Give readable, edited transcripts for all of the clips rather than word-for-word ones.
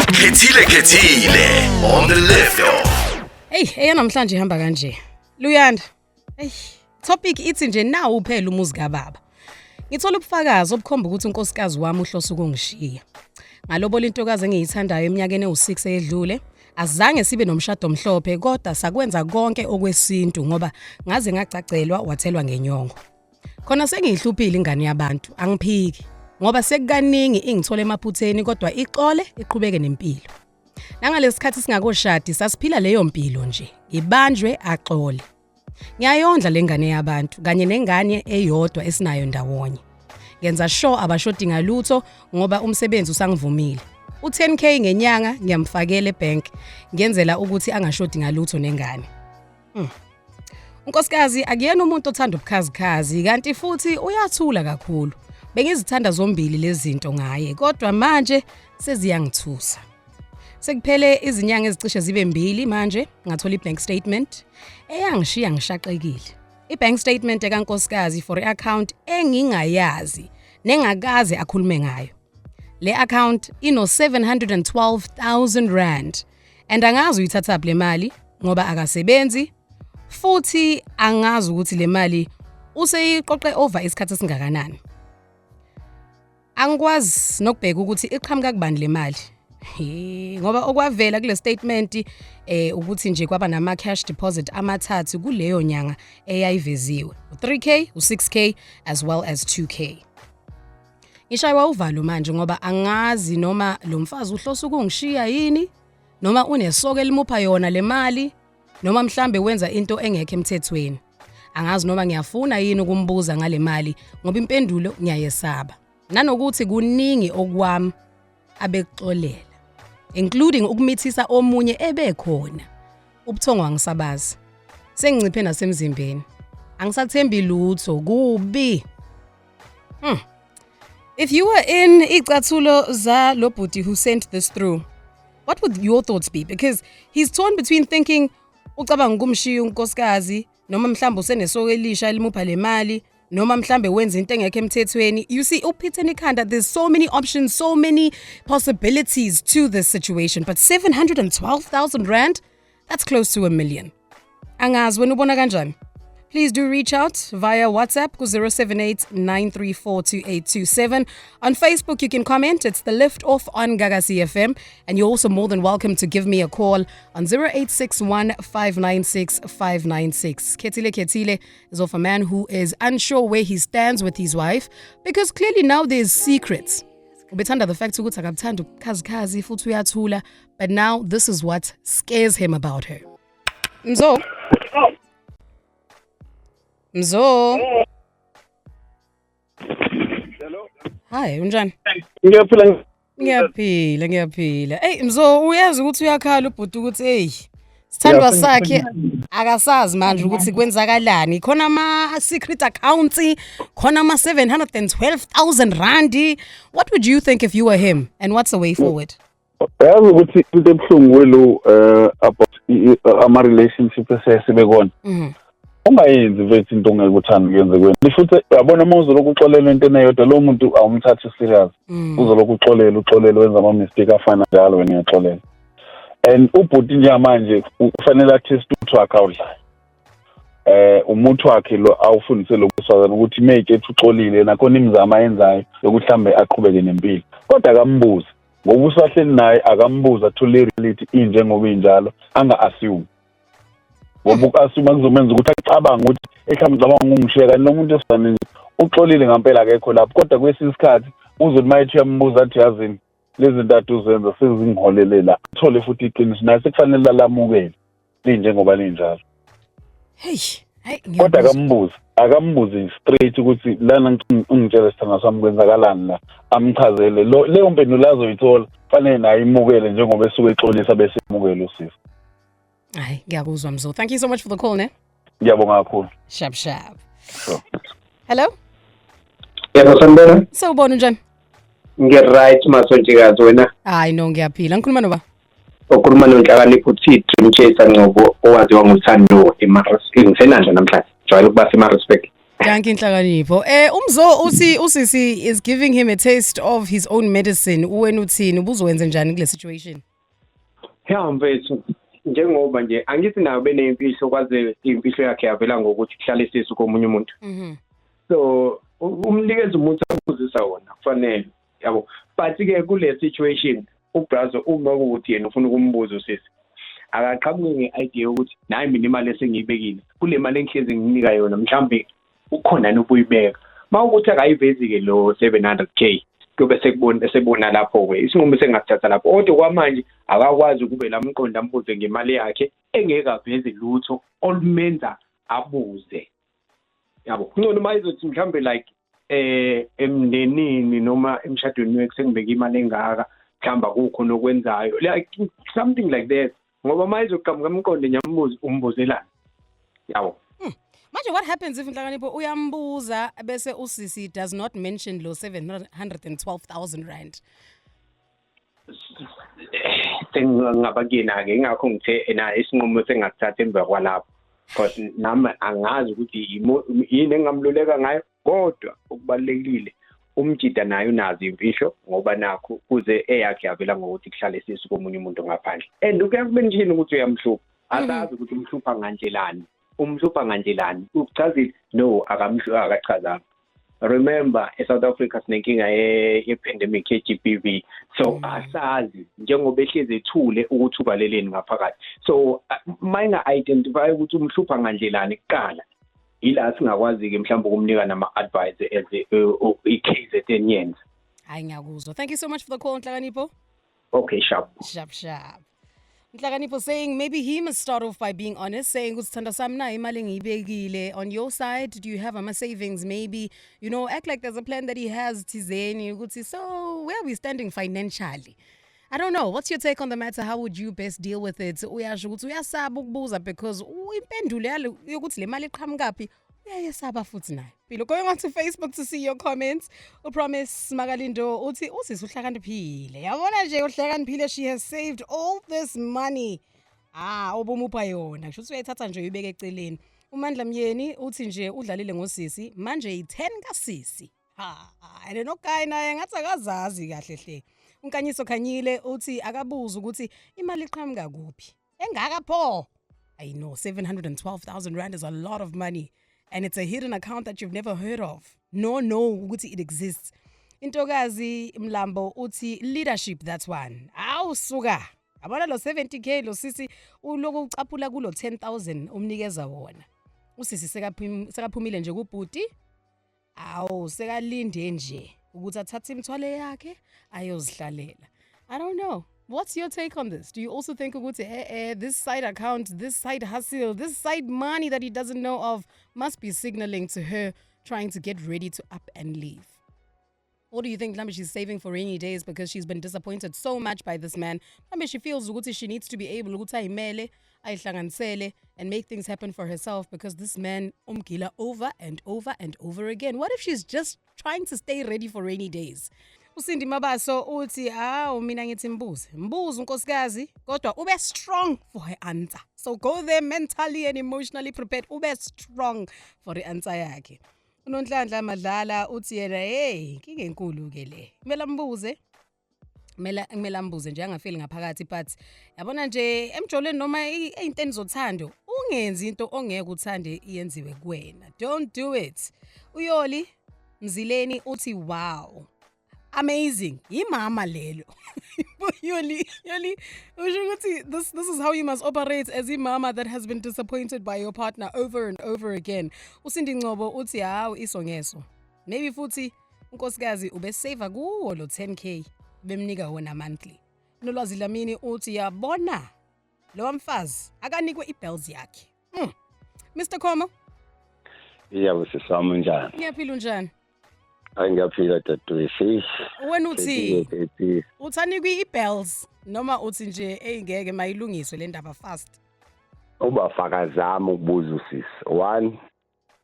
Khethile on the left off. Hey, namhlanje ihamba kanje. Luyanda. Hey, topic ithi nje nawu uphela umuzi kaBaba. Ngithola ubufakazi obukhomba ukuthi unkosikazi wami uhloso ukungishiya. Ngalobola intokazi engiyithandayo eminyakeni ewu6 edlule, azange sibe nomshado omhlophe kodwa sakwenza konke okwesintu ngoba ngaze ngacacelwa wathelwa ngenyongo. Khona sengihluphile ingane yabantu, angiphiki. Ngoba sekukaningi ingithola emaphutheni kodwa iqole iqhubeke nempilo. Nangalesikhathi singakoshadi sasiphila leyo mpilo nje. Ngibanjwe axole. Ngiyayondla lengane yabantu kanye nengane eyodwa esinayo ndawonye. Ngenza sure abashoti ngalutho ngoba umsebenzi usangivumile. U10k ngenyanga ngiyamfakela ebank ngenzela ukuthi angashoti ngalutho nengane. Unkosikazi akuyena umuntu othanda ubukhazikhazi kanti futhi uyathula kakhulu. Bengizithanda zombili lezi zinto ngaye kodwa manje seziyangithusa. Sekuphele izinyanga ezicishe zibe 2 manje ngathola ibank statement eyangishiya ngishaqekile. Ibank statement ekankosikazi for iaccount engingayazi nengakaze akhulume ngayo. Le account ino 712,000 rand and angazi uyithatha le mali ngoba akasebenzi futhi angazi ukuthi le mali useyiqoqe over isikhathi esingakanani. Angikwazi nokubheka ukuthi iqhamuka kubani le mali. Ngoba okwavela kule statement ukuthi nje kwaba nama cash deposit amathathu kuleyo nyanga eyayiveziwe. U3k, u6k as well as 2k. Ngishaywa uvalo manje ngoba angazi noma lo mfazi uhloso ukungishiya yini noma unesoko elimupha yona le mali noma mhlambe wenza into engekho emthethweni. Angazi noma ngiyafuna yini ukumbuza ngale mali ngoba impendulo ngiyayesaba. Nanokuthi kuningi okwami abekuxolela including ukumithisa omunye ebekhona ubuthongo wangisabazi sengiciphe nasemzimbeni angisathembi lutho kubi. If you were in icathulo za lo bhuti who sent this through, what would your thoughts be? Because he's torn between thinking ucabanga ukumshiya unkosikazi noma mhlambe usenesoko elisha elimupha le mali noma mhlambe wenza into engekho emthethweni. You see, uphitheni ikhanda, there's so many options, so many possibilities to this situation, but 712,000 rand, that's close to 1 million. Angazi wena ubona kanjani? Please do reach out via WhatsApp ku 078-934-2827. On Facebook, you can comment. It's The Lift Off on Gagasi FM. And you're also more than welcome to give me a call on 0861-596-596. Khethile is of a man who is unsure where he stands with his wife because clearly now there's secrets. Ubethanda the fact ukuthi akabuthanda ubukhazikhazi futhi uyathula, but now this is what scares him about her. Mzo. Hi, unjani? Ngiyaphila. Hey Mzo, uyazi ukuthi uyakhala ubhuti ukuthi hey, sithandwa sakhe akasazi manje ukuthi kwenzakalani. Khona ama secret accounts, khona ama 712,000 rand. What would you think if you were him and what's the way forward? Yazi ukuthi into ebhlungu welo about ama relationship esesibekona. Ungayenzi vethi into ongekuthanda kuyenze kwena. Futhi yabona uma uzoloku uxolela into eneyodwa lo muntu awumthathi serious. Uzoloku uxolela wenza ama mistake afana njalo wena uyaxolela. And ubhuti nje manje ufanele atest ukuthi akawudlayo. Umuntu wakhe lo awufundise lokusazana ukuthi make ethi uxolile nakhona imizamo ayenzayo ukuthi mhlambe aqhubeke nempilo. Kodwa akambuza. Ngoba usahleli naye akambuza to reality inje ngoba injalo anga assume. Ngoba uku-assume kuzomenza ukuthi acabanga ukuthi ekhamcabanga ungishiya kanti lo muntu esifanele uxolile ngempela akekho lapho kodwa kwesinye isikhathi uzothi mayithi uyambuza athi yazini lezi zintathu uzenza sezingiholele la uthole futhi iqiniso naye sekufanele lamukele linjengoba linjalo. Hey kodwa akambuze straight ukuthi lana ungitshela sithanga sami kwenzakalani la amchazele leyo mpendulo azoyithola fanele naye imukele njengoba esuke exolisa bese imukele usizo. Hayi, ngiyakuzwa Mzo. Thank you so much for the call, ne? Ngiyabonga kakhulu. Sharp. Sure. Hello? Yebo Sandana. Sawubona njani? Ngi-right masonjikazi wena. Hayi no ngiyaphila. Ngikhuluma noba? Ukhuluma noNhlakanipho uthi Dream Chaser Ngcobo owaziwa ngothando eMaris. Ngisenanje namhlanje. Jwayele ukuba seMarisburg. Danke inhlakanipho. Umzo uthi usisi is giving him a taste of his own medicine. Wena uthini ubuzowenza njani kule situation? Ya mfethu, njengoba nje angithi nayo benempilo kwaze impilo yakhe yavela ngokuthi kuhlale isisu komunye umuntu. So umnikeza umuntu akuzisa wona kufanele yabo. But ke kule situation ubrazo uma ukuthi yena ufuna ukumbuza usisi akaqhamuke ngeidea ukuthi nayi mina imali esengiyibekile kule mali engihlezi nginika yona mhlambe ukhona nobuyibeka mawukuthi akayivezi ke lo 700k kube sekubona lapho ke isinqumo sengathatha lapho kodwa kwamanje akakwazi ukube lamqonda ambuze ngemali yakhe engeke aveze lutho olumenza abuze yabo ngcono mayizothi mhlambe like emndenini noma emshadweni wethu sengibeka imali engaka mhlamba kukho nokwenzayo like something like that ngoba mayizoqhamuka amqonde nyambuzi umbuzelana yabo. Manje what happens if inhlakanipho uyambuza bese usisi does not mention lo 712,000 rand? Sengingaba kena ke ingakho ngithe na isinqumo sengathatha emva kwalapho because nami angazi ukuthi yini engamluleka ngayo kodwa okubalekile umjida nayo nazi imfihlo ngoba nakho kuze eyakhe yavela ngokuthi kuhlale isisu komunye umuntu ngaphandle and ukuyakubenzini ukuthi uyamhlupha asazi ukuthi umhlupha nganjelani ukuchazile no akachazanga. Remember eSouth Africa sinenkinga ye-pandemic ye-GBV so asazi njengoba ehlezi ethule ukuthi ubaleleni ngaphakathi so mayinga-identify ukuthi umhlupha nganjelani kuqala ila singakwazi ke mhlawumbe ukumnika nama-advice as i-KZN yenza. Hayi ngiyakuzwa. Thank you so much for the call Nhlakanipho. Okay, sharp. Nhlakanipho saying maybe he must start off by being honest, saying uthanda sami na imali ngiyibekile. On your side, do you have ama savings? Maybe, you know, act like there's a plan that he has thizeni ukuthi so where are we standing financially? I don't know. What's your take on the matter? How would you best deal with it? Uyasho ukuthi uyasaba ukubuza because impendulo yalo yokuthi le mali iqhamukaphi uyayesaba futhi naye. Philo going on to Facebook to see your comments. Upromise Magalindo uthi usisi uhlakaniphile. Yabona nje uhlakaniphile, she has saved all this money. Obumupha yona. Kusho ukuthi uyayithatha nje uyibeke eceleni. uMandla Myeni uthi nje udlalile ngosisi manje yi10 kasisi. And noguy naye ngathi akazazi kahle hle. Unkanyiso Khanyile uthi akabuza ukuthi imali iqhamuka kuphi. Engaka pho. I know 712,000 rand is a lot of money and it's a hidden account that you've never heard of. No ukuthi it exists. Intokazi Mlambo uthi leadership that's one. Awusuka. Abona lo 70k lo sisi uloku ucaphula kulo 10,000 umnikeza wona. Usisi sekaphumile nje kubhuti. Sekalinde nje ukuthi athathe imthwalo yakhe ayozihlalela. I don't know. What's your take on this? Do you also think ukuthi this side account, this side hustle, this side money that he doesn't know of must be signaling to her trying to get ready to up and leave? Or do you think maybe she's saving for rainy days because she's been disappointed so much by this man? Maybe she feels ukuthi she needs to be able ukuthi ayimele, ayihlanganisele and make things happen for herself because this man umgila over and over and over again. What if she's just trying to stay ready for rainy days? Usindi Mabaso uthi mina ngithi mbuze unkosikazi kodwa ube strong for her answer. So go there mentally and emotionally prepared. Ube strong for the answer yakhe. UNonhlanhla Madlala uthi yena inkinga enkulu ke le. Kumele ambuze nje angafeli ngaphakathi but yabona nje emjoleni noma eyinteni zothando ungenzi into ongeke uthande iyenziwe kuwena. Don't do it. Uyoli Mzileni uthi wow. Amazing. Imama lelo. Yoli, this is how you must operate as a mama that has been disappointed by your partner over and over again. Usindi Ngcobo uthi isongeso. Maybe futhi unkosikazi ube save kuwo lo 10k bemnika wona monthly. Nolwazi Lamini uthi yabona lo mfazi akanikwe ibells yakhe. Mr. Khomo? Yebo sisami njani? Ngiyaphila unjani? Angiyaphila dadewethu. Wena uthi uthanikwe ibells noma uthi nje engeke mayilungiswe le ndaba fast? Ubafakazama ukubuza usisi. 1,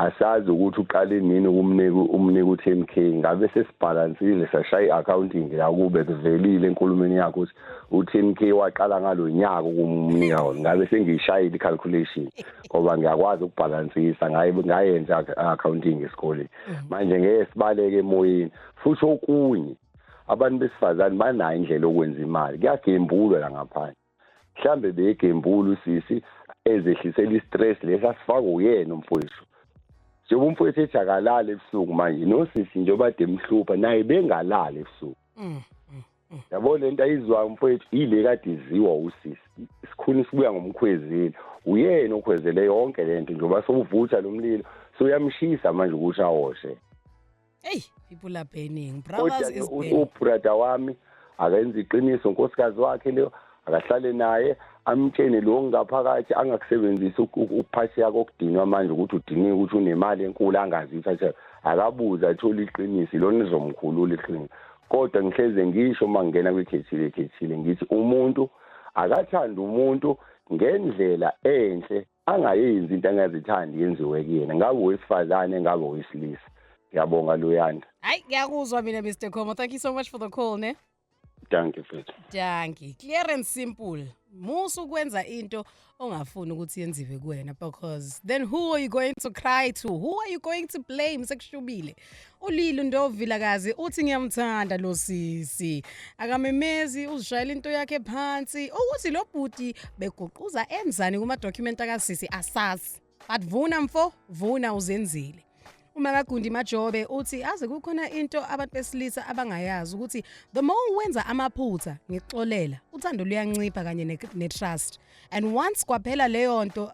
asazi ukuthi uqale nini umnika u10k ngabe sesibhalansile sashaya i-accounting yakube kuvelile enkulumeni yakho ukuthi u10k waqala ngalonyaka ukumnika wona ngabe sengiyishayile i-calculation ngoba ngiyakwazi ukubhalansisa ngayenza accounting esikoleni manje ngeke sibaleke emoyeni futhi okunye abantu besifazane banayo indlela okwenza imali kuyagembulwa la ngaphandle mhlambe begembula usisi ezehlisela istress lesa sifaka uyena umfowethu njengoba umfowethu ethi akalali ebusuku manje nosisi njengoba ade emhlupha naye bengalali ebusuku yabo lento ayizwa umfowethu ile kade iziwa usisi isikhuni sibuya ngomkhwezeli uyena okhwezele yonke lento njengoba sowuvutha lo mlilo soyamshisa manje ukuthi awoshe hey people are burning brothers is burning ubrother wami akenza iqiniso unkosikazi wakhe leyo akahlale naye amtshene lo ngaphakathi angakusebenzisa uphathi yakho okudinwa manje ukuthi udinike ukuthi unemali enkulu angazi ukuthi akabuza athola iqiniso lona izomkhulula iqiniso kodwa ngihleze ngisho mangena kwikhethile ngithi umuntu akathanda umuntu ngendlela enhle angayenzi into angazithandi yenziwe kuyena ngabe owesifazane ngabe owesilisa ngiyabonga Luyanda hayi ngiyakuzwa mina Mr Khomo thank you so much for the call ne Thank you mfethu. Danki. Clear and simple. Musu kwenza into ongafuni ukuthi yenziwe kuwena because then who are you going to cry to? Who are you going to blame sekushubile? Ulilo Ndovilakazi uthi ngiyamthanda lo sisi. Akamemezi uzishayela into yakhe phansi. Ukuthi lo bhuti beguquza enzani kuma document akasisi asazi. But vuna mfo, vuna uzenzile. Uma kaGundi Majobe uthi aze kukhona into abantu besilisa abangayazi ukuthi the more wenza amaphutha ngixolela uthando luyancipha kanye netrust and once kwaphela leyo nto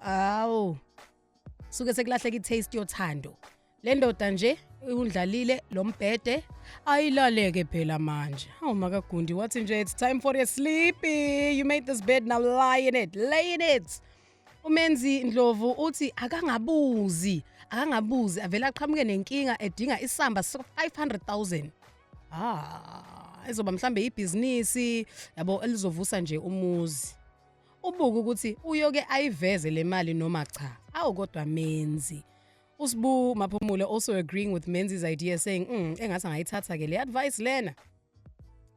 suke sekulahleka itaste yothando le ndoda nje undlalile lo mbhede ayilaleke phela manje uma kaGundi wathi nje it's time for your sleepy you made this bed now lie in it umenzi Ndlovu uthi akangabuzi avela aqhamuke nenkinga edinga isamba so 500,000 ezoba mhlambe ibhizinisi yabo elizovusa nje umuzi ubuka ukuthi uyoke ayiveze le mali noma cha awukodwa menzi uSibu Maphumulo also agreeing with Menzi's idea saying engathi angayithatha ke le advice lena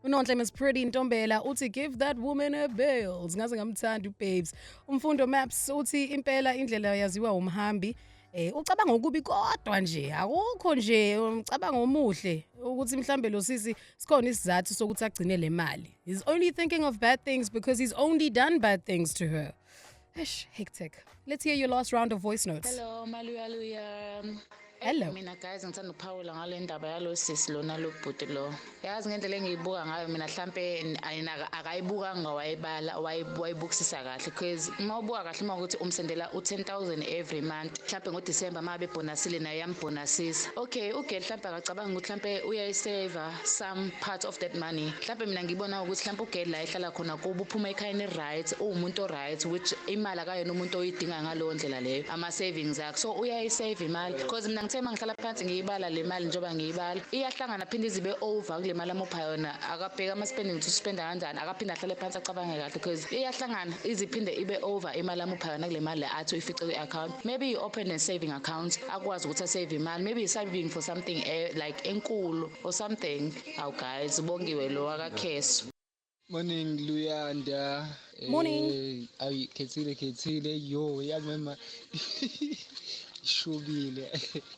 Unonhle Miss Pretty Ntombela uthi give that woman her bills ngaze ngamthanda ubabes umfundo maps uthi impela indlela yaziwa umhambi ucabanga ukubi kodwa nje akukho nje umcabanga omuhle ukuthi mhlambe lo sisi sikhona isizathu sokuthi agcine le mali he's only thinking of bad things because he's only done bad things to her hectic let's hear your last round of voice notes hello Maluya hello mina guys ngithanda ukuphawula ngale ndaba yalo sisi lona lo bhuti lo yazi ngendlela engiyibuka ngayo mina mhlambe akayibukanga wayibukisisa kahle because uma ubuka kahle uma ukuthi umsendela u10,000 every month mhlambe ngoDecember mabe bonusile naye yambonusisa okay ugel mhlambe akacabanga ukuthi mhlambe uyayisave some part of that money mhlambe mina ngibona ukuthi mhlambe ugel la ehlala khona kuba uphuma ekhayeni right umuntu right which imali akayona umuntu oyidinga ngalo ndlela leyo ama savings akhe so uyayisave imali because mina ngithema ngihlala phansi ngiyibala le mali njoba ngiyibala iyahlangana phinde izibe over kule mali amupha yona akabheka ama spending ukuthi spenda kanjani akaphinda ahlale phansi acabange kahle because iyahlangana iziphinde ibe over imali amupha yona kule mali athi uyifice kwi-account maybe you open a saving account akwazi ukuthi asave imali maybe saving for something like enkulu or something aw guys bongiwe lo akakheso Morning Luyanda Morning ayi khethile yo yamema shubile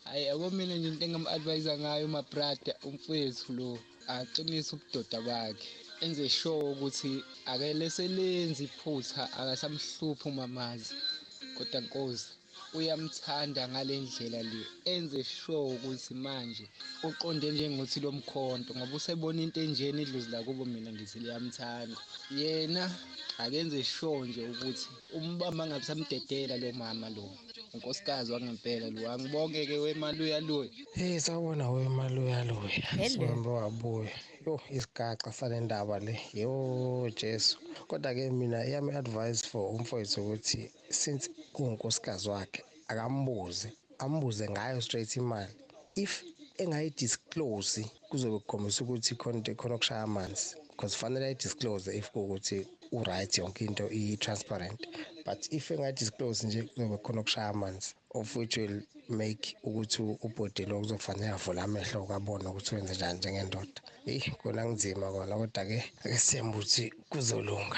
ayabo mina nje into engam-advise ngayo ma brother umfowethu lo aqinise ubudoda bakhe enze sure ukuthi akeleselenzi iphutha akasamhluphi umamazi kodwa Nkosi uyamthanda ngalendlela le enze sure ukuthi manje uqonde njengothi lo mkhonto ngoba usebona into enjeni idlozi la kubo mina ngithi liyamthanda yena akenze sure nje ukuthi umbamba ngabe samdedela lo mama lo unkosikazi wangempela lo angibonke ke weMaluya lo sawubona weMaluya lo sihambe wabuya yo isigaxa sale ndaba le yo Jesu kodwa ke mina yami advice for umfowethu ukuthi since unkosikazi wakhe ambuze ngayo straight imali if engayidisclose kuzobe kukhombisa ukuthi khona okushaya amanzi because fanele ayidisclose if ukuthi uright yonke into i-transparent but if engayidisclose nje kuzobe khona okushaya amanzi of which will make ukuthi ubhodi lo kuzofanele avule amehlo ukabona ukuthi wenze njani njengendoda. Kona kunzima kona kodwa-ke ake siyembe ukuthi kuzolunga.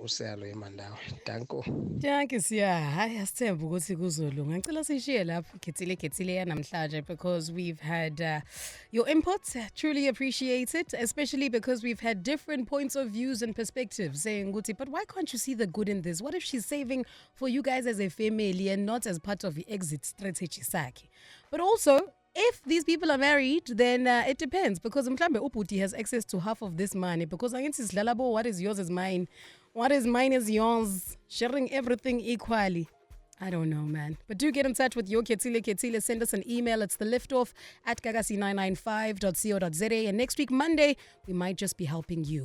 Usiyalo emandawo. Danko. Danke siya. Hayi asithemba ukuthi kuzolunga. Ngicela sishiye lapho Khethile yanamhlanje because we've had your input. Truly appreciate it, especially because we've had different points of views and perspectives saying ukuthi, but why can't you see the good in this? What if she's saving for you guys as a family and not as part of the exit strategy sakhe? But also, if these people are married, then it depends because mhlambe ubhuti has access to half of this money because against Islalabo, what is yours is mine. What is mine is yours. Sharing everything equally. I don't know, man. But do get in touch with your Khethile. Send us an email. It's theliftoff@gagasi995.co.za. And next week, Monday, we might just be helping you.